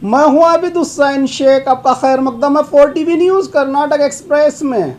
मैं हूं आबिद हुसैन शेख, आपका खैर मकदम है 4TV न्यूज कर्नाटक एक्सप्रेस में।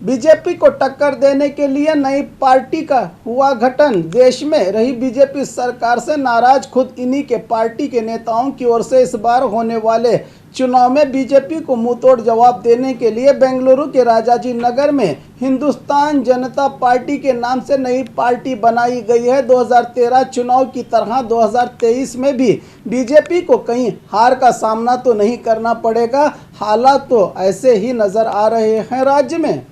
बीजेपी को टक्कर देने के लिए नई पार्टी का हुआ गठन। देश में रही बीजेपी सरकार से नाराज खुद इन्हीं के पार्टी के नेताओं की ओर से इस बार होने वाले चुनाव में बीजेपी को मुंहतोड़ जवाब देने के लिए बेंगलुरु के राजाजी नगर में हिंदुस्तान जनता पार्टी के नाम से नई पार्टी बनाई गई है। 2013 चुनाव की तरह 2023 में भी बीजेपी को कहीं हार का सामना तो नहीं करना पड़ेगा। हालात तो ऐसे ही नजर आ रहे हैं। राज्य में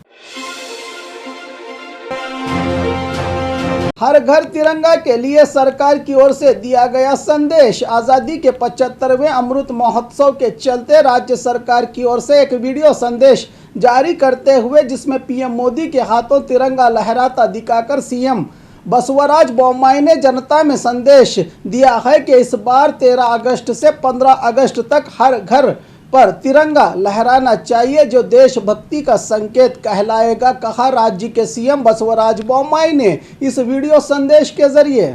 हर घर तिरंगा के लिए सरकार की ओर से दिया गया संदेश। आज़ादी के 75वें अमृत महोत्सव के चलते राज्य सरकार की ओर से एक वीडियो संदेश जारी करते हुए जिसमें पीएम मोदी के हाथों तिरंगा लहराता दिखाकर सीएम बसवराज बोम्मई ने जनता में संदेश दिया है कि इस बार 13 अगस्त से 15 अगस्त तक हर घर पर तिरंगा लहराना चाहिए, जो देशभक्ति का संकेत कहलाएगा, कहा राज्य के सीएम बसवराज बोम्मई ने इस वीडियो संदेश के जरिए।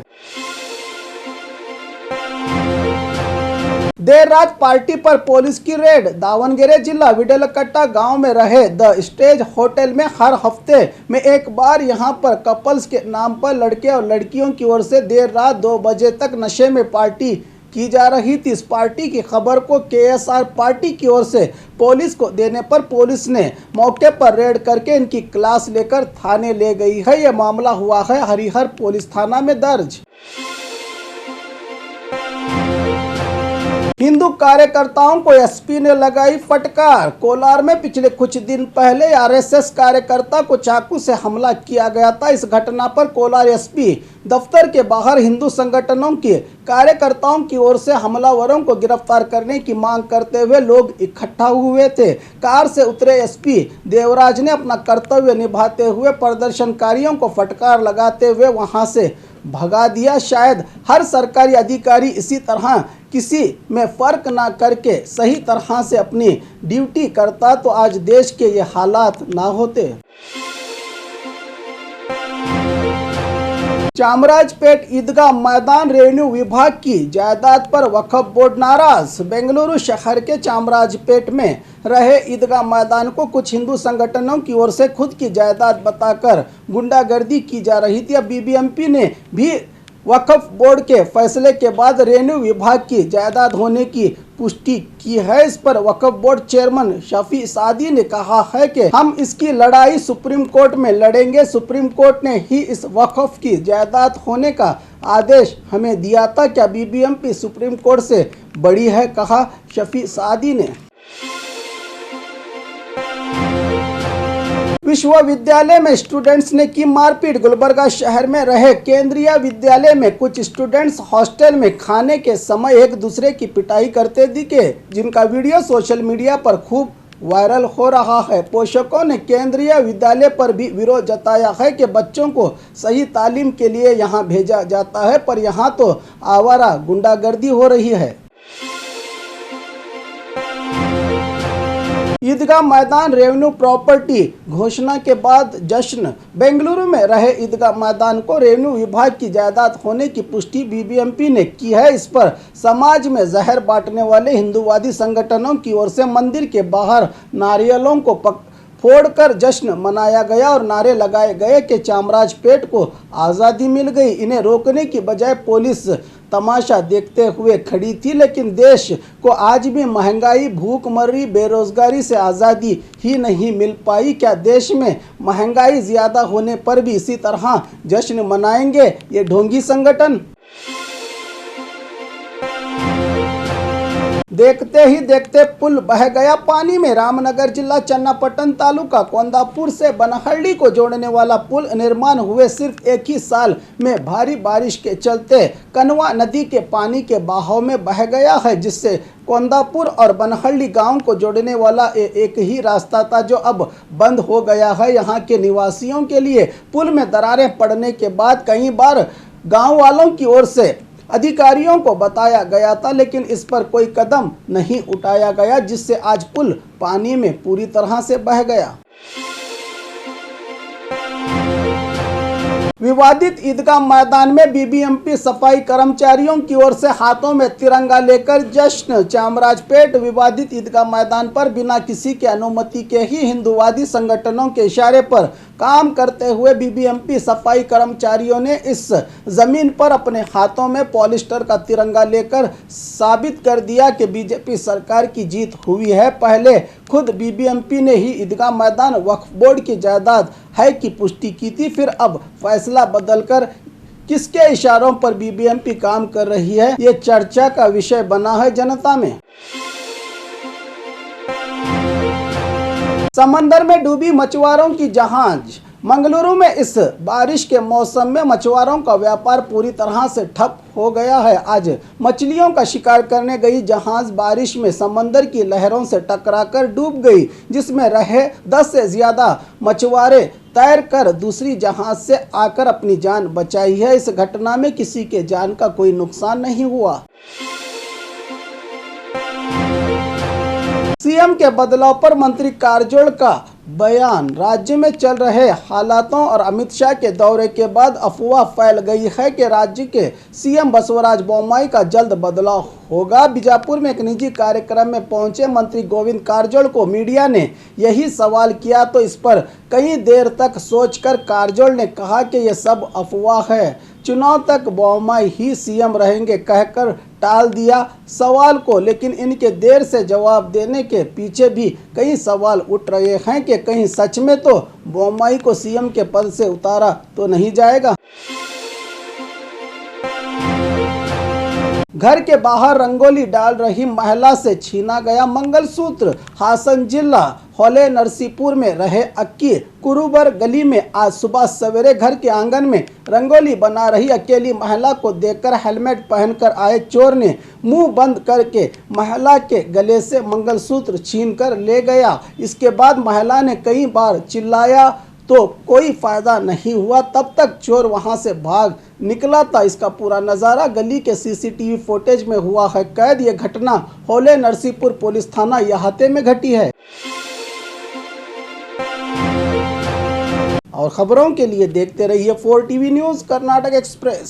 देर रात पार्टी पर पुलिस की रेड। दावणगेरे जिला विडलकट्टा गांव में रहे द स्टेज होटल में हर हफ्ते में एक बार यहां पर कपल्स के नाम पर लड़के और लड़कियों की ओर से देर रात 2 बजे तक नशे में पार्टी की जा रही थी। इस पार्टी की खबर को केएसआर पार्टी की ओर से पुलिस को देने पर पुलिस ने मौके पर रेड करके इनकी क्लास लेकर थाने ले गई है। यह मामला हुआ है हरिहर पुलिस थाना में दर्ज। हिंदू कार्यकर्ताओं को एसपी ने लगाई फटकार। कोलार में पिछले कुछ दिन पहले आरएसएस कार्यकर्ता को चाकू से हमला किया गया था। इस घटना पर कोलार एसपी दफ्तर के बाहर हिंदू संगठनों के कार्यकर्ताओं की ओर से हमलावरों को गिरफ्तार करने की मांग करते हुए लोग इकट्ठा हुए थे। कार से उतरे एसपी देवराज ने अपना कर्तव्य निभाते हुए प्रदर्शनकारियों को फटकार लगाते हुए वहां से भगा दिया। शायद हर सरकारी अधिकारी इसी तरह किसी में फर्क ना करके सही तरह से अपनी ड्यूटी करता तो आज देश के ये हालात ना होते। चामराजपेट ईदगाह मैदान रेवेन्यू विभाग की जायदाद पर वक्फ बोर्ड नाराज। बेंगलुरु शहर के चामराजपेट में रहे ईदगाह मैदान को कुछ हिंदू संगठनों की ओर से खुद की जायदाद बताकर गुंडागर्दी की जा रही थी। अब बीबीएमपी ने भी वक्फ बोर्ड के फैसले के बाद रेवेन्यू विभाग की जायदाद होने की पुष्टि की है। इस पर वक्फ बोर्ड चेयरमैन शफी सादी ने कहा है कि हम इसकी लड़ाई सुप्रीम कोर्ट में लड़ेंगे। सुप्रीम कोर्ट ने ही इस वक्फ की जायदाद होने का आदेश हमें दिया था। क्या बीबीएमपी सुप्रीम कोर्ट से बड़ी है, कहा शफी सादी ने। विश्वविद्यालय में स्टूडेंट्स ने की मारपीट। गुलबर्गा शहर में रहे केंद्रीय विद्यालय में कुछ स्टूडेंट्स हॉस्टल में खाने के समय एक दूसरे की पिटाई करते दिखे, जिनका वीडियो सोशल मीडिया पर खूब वायरल हो रहा है। पोषकों ने केंद्रीय विद्यालय पर भी विरोध जताया है कि बच्चों को सही तालीम के लिए यहां भेजा जाता है, पर यहां तो आवारा गुंडागर्दी हो रही है। ईदगाह मैदान रेवेन्यू प्रॉपर्टी घोषणा के बाद जश्न। बेंगलुरु में रहे ईदगाह मैदान को रेवेन्यू विभाग की जायदाद होने की पुष्टि बीबीएमपी ने की है। इस पर समाज में जहर बांटने वाले हिंदूवादी संगठनों की ओर से मंदिर के बाहर नारियलों को फोड़कर जश्न मनाया गया और नारे लगाए गए कि चामराजपेट को आज़ादी मिल गई। इन्हें रोकने की बजाय पुलिस तमाशा देखते हुए खड़ी थी, लेकिन देश को आज भी महंगाई, भूखमरी, बेरोजगारी से आज़ादी ही नहीं मिल पाई। क्या देश में महंगाई ज़्यादा होने पर भी इसी तरह जश्न मनाएंगे ये ढोंगी संगठन? देखते ही देखते पुल बह गया पानी में। रामनगर जिला चन्नापट्टन तालुका कोंदापुर से बनहल्ली को जोड़ने वाला पुल निर्माण हुए सिर्फ एक ही साल में भारी बारिश के चलते कनवा नदी के पानी के बहाव में बह गया है, जिससे कोंदापुर और बनहल्ली गांव को जोड़ने वाला एक ही रास्ता था जो अब बंद हो गया है। यहां के निवासियों के लिए पुल में दरारें पड़ने के बाद कई बार गांव वालों की ओर से अधिकारियों को बताया गया था, लेकिन इस पर कोई कदम नहीं उठाया गया, जिससे आज पुल पानी में पूरी तरह से बह गया। विवादित ईदगाह मैदान में बीबीएमपी सफाई कर्मचारियों की ओर से हाथों में तिरंगा लेकर जश्न। चामराजपेट विवादित ईदगाह मैदान पर बिना किसी की अनुमति के ही हिंदूवादी संगठनों के इशारे पर काम करते हुए बीबीएमपी सफाई कर्मचारियों ने इस जमीन पर अपने हाथों में पॉलिस्टर का तिरंगा लेकर साबित कर दिया कि बीजेपी सरकार की जीत हुई है। पहले खुद बीबीएमपी ने ही ईदगाह मैदान वक्फ बोर्ड की जायदाद है की पुष्टि की थी, फिर अब फैसला बदलकर किसके इशारों पर बीबीएमपी काम कर रही है, ये चर्चा का विषय बना है जनता में। समंदर में डूबी मछुआरों की जहाज। मंगलुरु में इस बारिश के मौसम में मछुआरों का व्यापार पूरी तरह से ठप हो गया है। आज मछलियों का शिकार करने गई जहाज बारिश में समंदर की लहरों से टकराकर डूब गई, जिसमें रहे 10 से ज्यादा मछुआरे तैर कर दूसरी जहाज से आकर अपनी जान बचाई है। इस घटना में किसी के जान का कोई नुकसान नहीं हुआ। सीएम के बदलाव पर मंत्री कारजोल का बयान। राज्य में चल रहे हालातों और अमित शाह के दौरे के बाद अफवाह फैल गई है कि राज्य के सीएम बसवराज बोम्मई का जल्द बदलाव होगा। बीजापुर में एक निजी कार्यक्रम में पहुंचे मंत्री गोविंद कारजोल को मीडिया ने यही सवाल किया तो इस पर कई देर तक सोचकर कारजोल ने कहा कि यह सब अफवाह है, चुनाव तक बोम्मई ही सीएम रहेंगे कहकर टाल दिया सवाल को। लेकिन इनके देर से जवाब देने के पीछे भी कई सवाल उठ रहे हैं कि कहीं सच में तो बोम्मई को सीएम के पद से उतारा तो नहीं जाएगा। घर के बाहर रंगोली डाल रही महिला से छीना गया मंगलसूत्र। हासन जिला होले नरसीपुर में रहे अक्की कुरुबर गली में आज सुबह सवेरे घर के आंगन में रंगोली बना रही अकेली महिला को देखकर हेलमेट पहनकर आए चोर ने मुंह बंद करके महिला के गले से मंगलसूत्र छीनकर ले गया। इसके बाद महिला ने कई बार चिल्लाया तो कोई फायदा नहीं हुआ, तब तक चोर वहां से भाग निकला था। इसका पूरा नज़ारा गली के सीसीटीवी फुटेज में हुआ है कैद। ये घटना होले नरसीपुर पुलिस थाना यहाते में घटी है। और खबरों के लिए देखते रहिए 4 टीवी न्यूज़ कर्नाटक एक्सप्रेस।